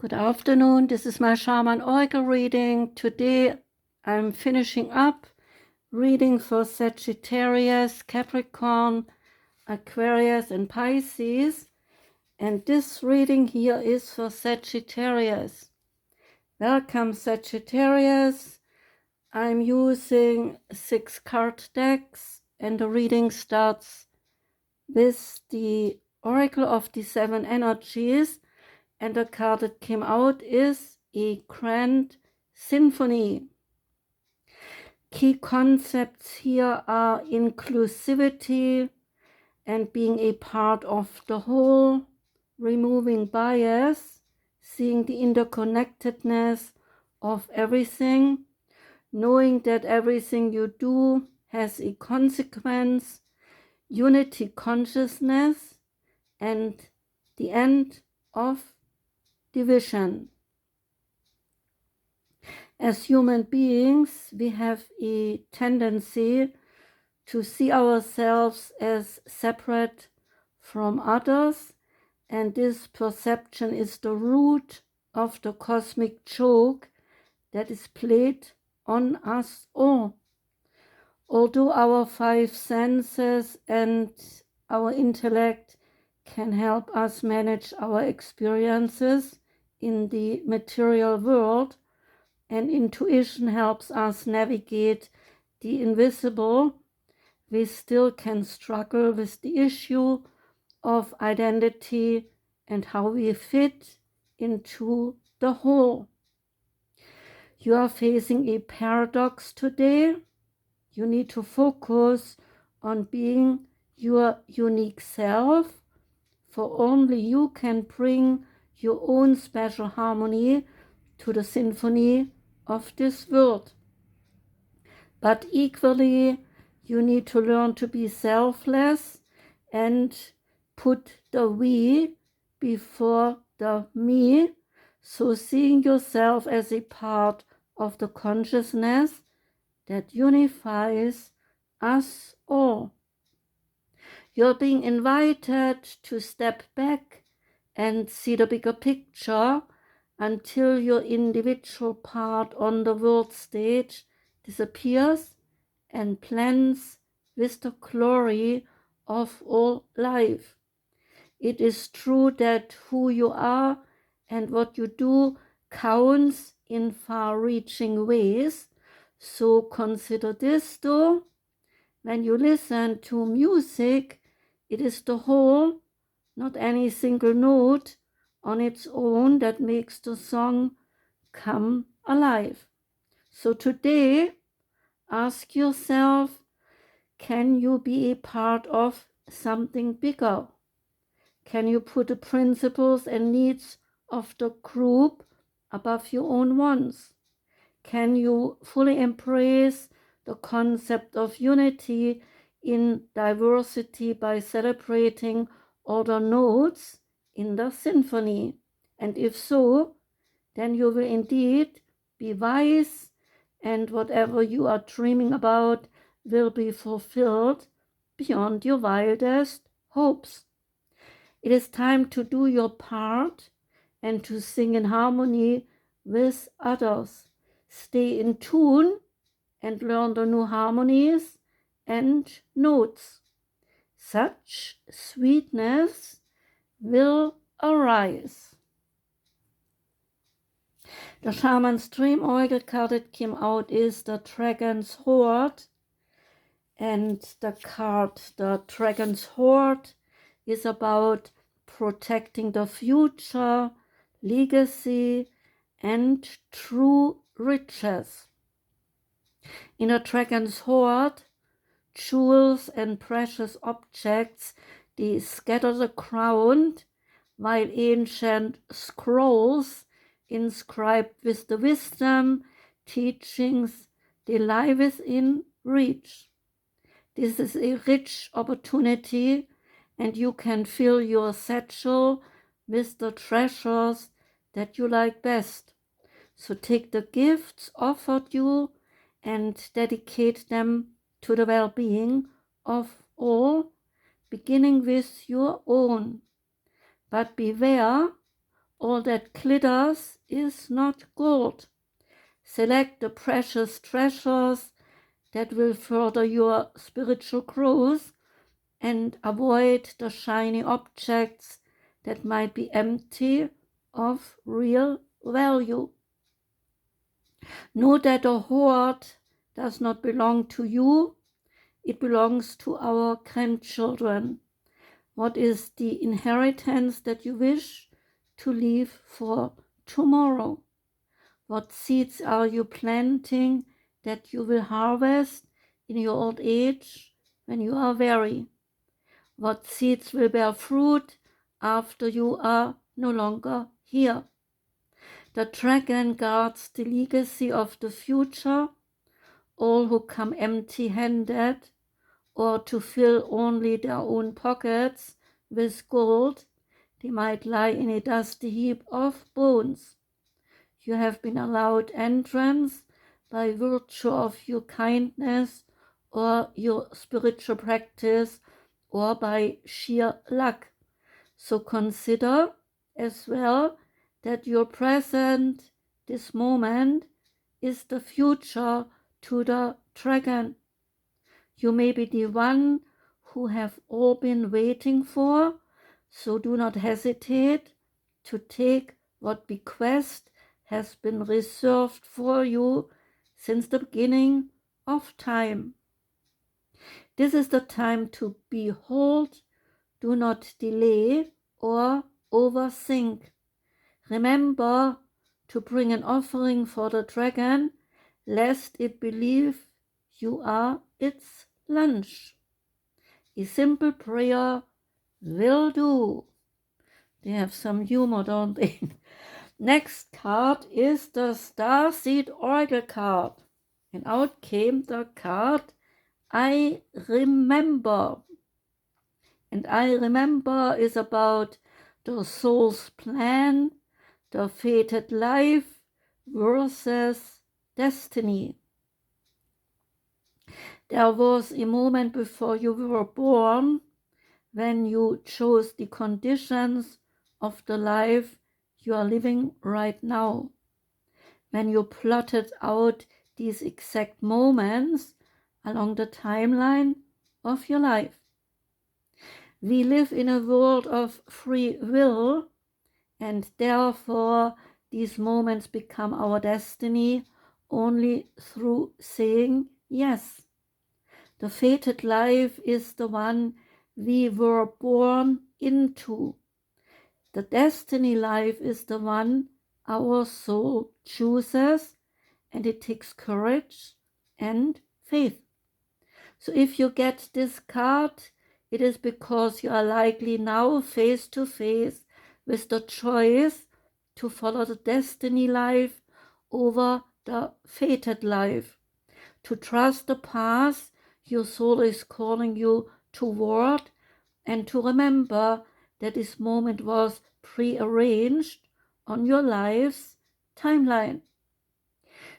Good afternoon, this is my Shaman Oracle reading. Today I'm finishing up reading for Sagittarius, Capricorn, Aquarius and Pisces. And this reading here is for Sagittarius. Welcome Sagittarius. I'm using 6 card decks and the reading starts with the Oracle of the 7 energies. And the card that came out is a Grand Symphony. Key concepts here are inclusivity and being a part of the whole, removing bias, seeing the interconnectedness of everything, knowing that everything you do has a consequence, unity consciousness, and the end of division. As human beings, we have a tendency to see ourselves as separate from others, and this perception is the root of the cosmic joke that is played on us all. Although our 5 senses and our intellect can help us manage our experiences in the material world, and intuition helps us navigate the invisible, we still can struggle with the issue of identity and how we fit into the whole. You are facing a paradox today. You need to focus on being your unique self, for only you can bring your own special harmony to the symphony of this world. But equally, you need to learn to be selfless and put the we before the me, so seeing yourself as a part of the consciousness that unifies us all. You're being invited to step back and see the bigger picture until your individual part on the world stage disappears and blends with the glory of all life. It is true that who you are and what you do counts in far-reaching ways. So consider this though. When you listen to music, it is the whole, not any single note on its own, that makes the song come alive. So today, ask yourself, can you be a part of something bigger? Can you put the principles and needs of the group above your own ones? Can you fully embrace the concept of unity in diversity by celebrating all the notes in the symphony? And if so, then you will indeed be wise, and whatever you are dreaming about will be fulfilled beyond your wildest hopes. It is time to do your part and to sing in harmony with others. Stay in tune and learn the new harmonies and notes. Such sweetness will arise. The Shaman's Dream Oracle card that came out is the Dragon's Hoard. And the card, the Dragon's Hoard, is about protecting the future, legacy, and true riches. In a Dragon's Hoard, jewels and precious objects, they scatter the ground, while ancient scrolls inscribed with the wisdom, teachings, they lie within reach. This is a rich opportunity, and you can fill your satchel with the treasures that you like best. So take the gifts offered you and dedicate them to the well-being of all, beginning with your own. But beware All that glitters is not gold. Select the precious treasures that will further your spiritual growth and avoid the shiny objects that might be empty of real value. Know that a hoard does not belong to you. It belongs to our grandchildren. What is the inheritance that you wish to leave for tomorrow? What seeds are you planting that you will harvest in your old age when you are weary? What seeds will bear fruit after you are no longer here? The dragon guards the legacy of the future. All who come empty-handed or to fill only their own pockets with gold, they might lie in a dusty heap of bones. You have been allowed entrance by virtue of your kindness or your spiritual practice or by sheer luck. So consider as well that your present, this moment, is the future to the dragon. You may be the one who have all been waiting for, so do not hesitate to take what bequest has been reserved for you since the beginning of time. This is the time to behold. Do not delay or overthink. Remember to bring an offering for the dragon, lest it believe you are its lunch. A simple prayer will do. They have some humor, don't they? Next card is the Starseed Oracle card. And out came the card, I Remember. And I Remember is about the soul's plan, the fated life versus destiny. There was a moment before you were born when you chose the conditions of the life you are living right now. When you plotted out these exact moments along the timeline of your life. We live in a world of free will, and therefore these moments become our destiny only through saying yes. The fated life is the one we were born into. The destiny life is the one our soul chooses, and it takes courage and faith. So if you get this card, it is because you are likely now face to face with the choice to follow the destiny life over the fated life, to trust the path your soul is calling you toward, and to remember that this moment was prearranged on your life's timeline.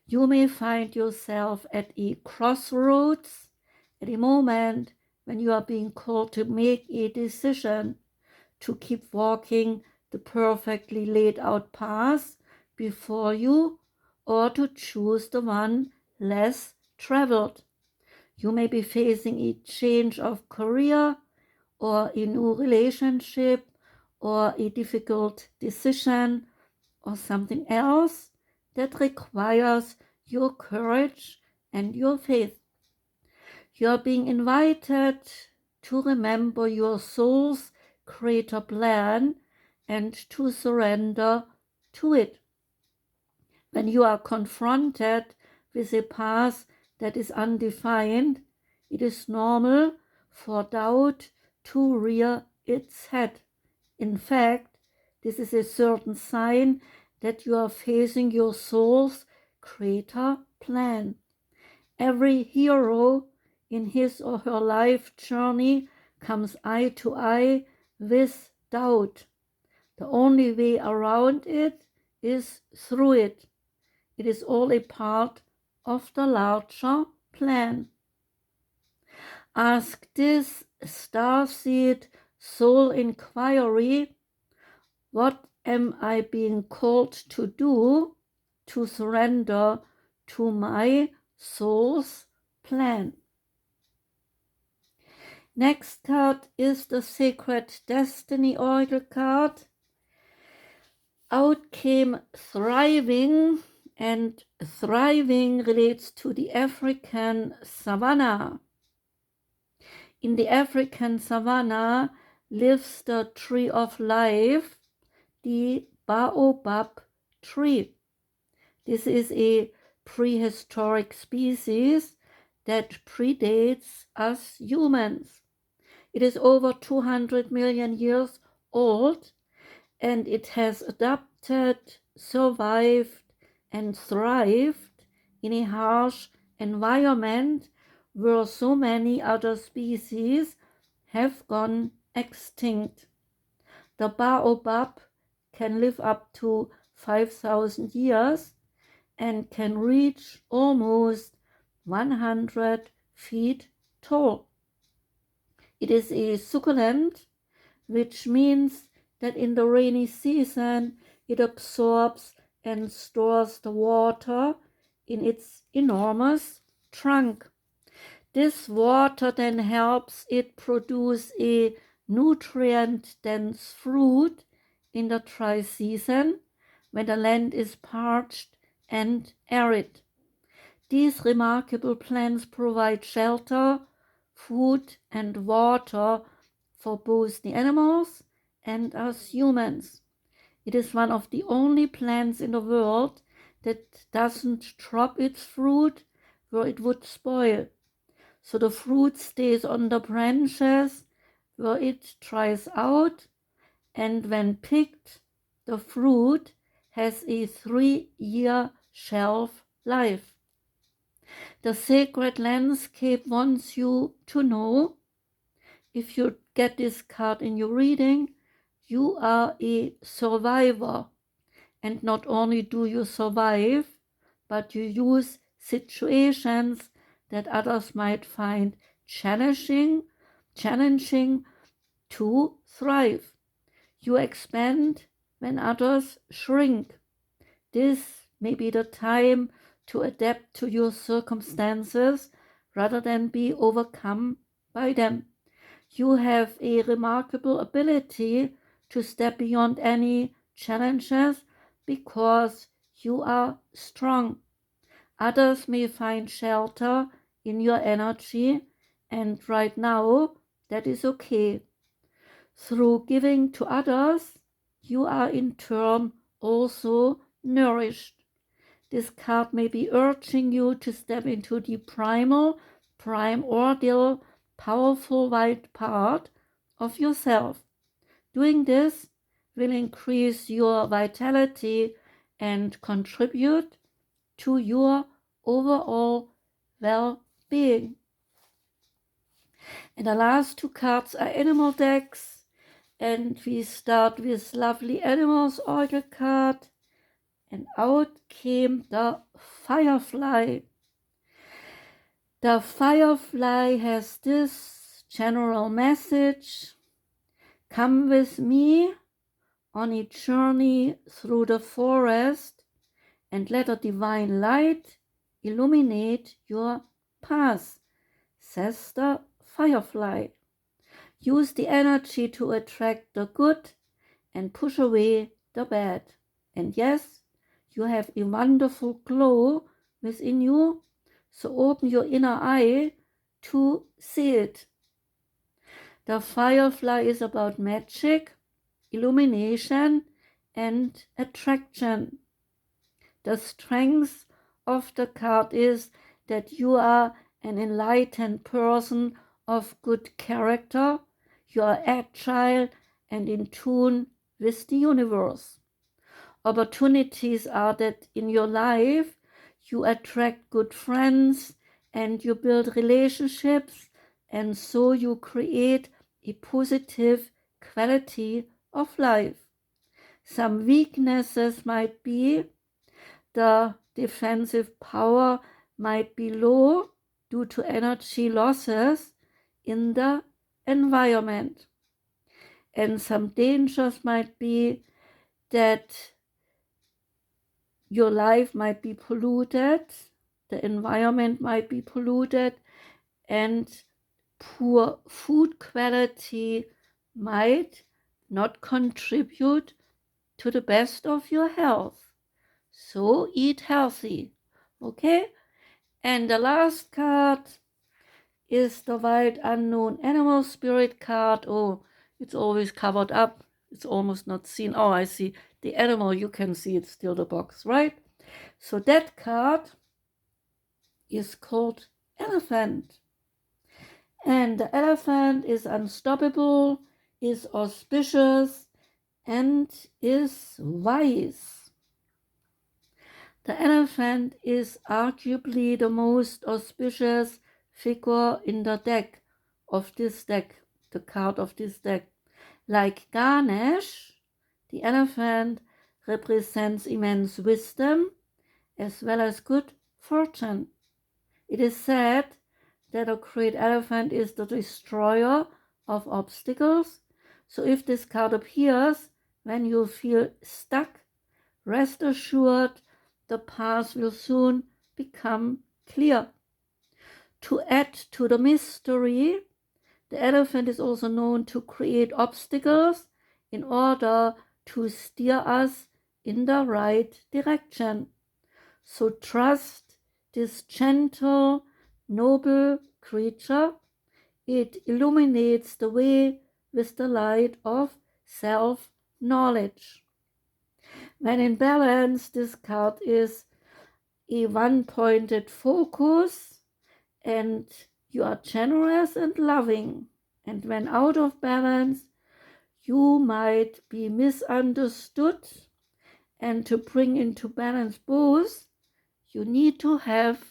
You may find yourself at a crossroads, at a moment when you are being called to make a decision to keep walking the perfectly laid out path before you, or to choose the one less traveled. You may be facing a change of career, or a new relationship, or a difficult decision, or something else that requires your courage and your faith. You are being invited to remember your soul's greater plan and to surrender to it. When you are confronted with a path that is undefined, it is normal for doubt to rear its head. In fact, this is a certain sign that you are facing your soul's greater plan. Every hero in his or her life journey comes eye to eye with doubt. The only way around it is through it. It is all a part of the larger plan. Ask this Starseed soul inquiry, what am I being called to do to surrender to my soul's plan? Next card is the Sacred Destiny Oracle card. Out came thriving, and thriving relates to the African savanna. In the African savanna lives the tree of life, the baobab tree. This is a prehistoric species that predates us humans. It is over 200 million years old, and it has adapted, survived, and thrived in a harsh environment where so many other species have gone extinct. The baobab can live up to 5,000 years and can reach almost 100 feet tall. It is a succulent, which means that in the rainy season it absorbs and stores the water in its enormous trunk. This water then helps it produce a nutrient-dense fruit in the dry season when the land is parched and arid. These remarkable plants provide shelter, food, and water for both the animals and us humans. It is one of the only plants in the world that doesn't drop its fruit where it would spoil. So the fruit stays on the branches where it dries out, and when picked, the fruit has a 3-year shelf life. The sacred landscape wants you to know, if you get this card in your reading, you are a survivor. And not only do you survive, but you use situations that others might find challenging to thrive. You expand when others shrink. This may be the time to adapt to your circumstances rather than be overcome by them. You have a remarkable ability to step beyond any challenges because you are strong. Others may find shelter in your energy, and right now that is okay. Through giving to others, you are in turn also nourished. This card may be urging you to step into the primordial, powerful white part of yourself. Doing this will increase your vitality and contribute to your overall well-being. And the last two cards are animal decks, and we start with Lovely Animals Oracle card, and out came the Firefly. The Firefly has this general message: come with me on a journey through the forest and let a divine light illuminate your path, says the Firefly. Use the energy to attract the good and push away the bad. And yes, you have a wonderful glow within you, so open your inner eye to see it. The Firefly is about magic, illumination, and attraction. The strength of the card is that you are an enlightened person of good character. You are agile and in tune with the universe. Opportunities are that in your life you attract good friends and you build relationships, and so you create a positive quality of life. Some weaknesses might be the defensive power might be low due to energy losses in the environment. And some dangers might be that your life might be polluted, the environment might be polluted, and poor food quality might not contribute to the best of your health. So eat healthy, okay? And the last card is the Wild Unknown Animal Spirit card. Oh, it's always covered up. It's almost not seen. Oh, I see. The animal, you can see it's still the box, right? So that card is called Elephant. And the elephant is unstoppable, is auspicious, and is wise. The elephant is arguably the most auspicious figure in the deck of this deck, the card of this deck. Like Ganesh, the elephant represents immense wisdom as well as good fortune. It is said that a great elephant is the destroyer of obstacles. So if this card appears when you feel stuck, rest assured the path will soon become clear. To add to the mystery, the elephant is also known to create obstacles in order to steer us in the right direction. So trust this gentle, noble creature. It illuminates the way with the light of self-knowledge. When in balance, this card is a one-pointed focus, and you are generous and loving. And when out of balance, you might be misunderstood. And to bring into balance both, you need to have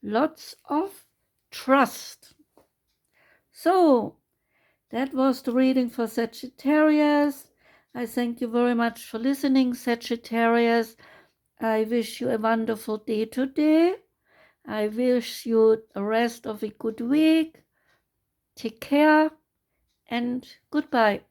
lots of trust. So, that was the reading for Sagittarius. I thank you very much for listening, Sagittarius. I wish you a wonderful day today. I wish you the rest of a good week. Take care and goodbye.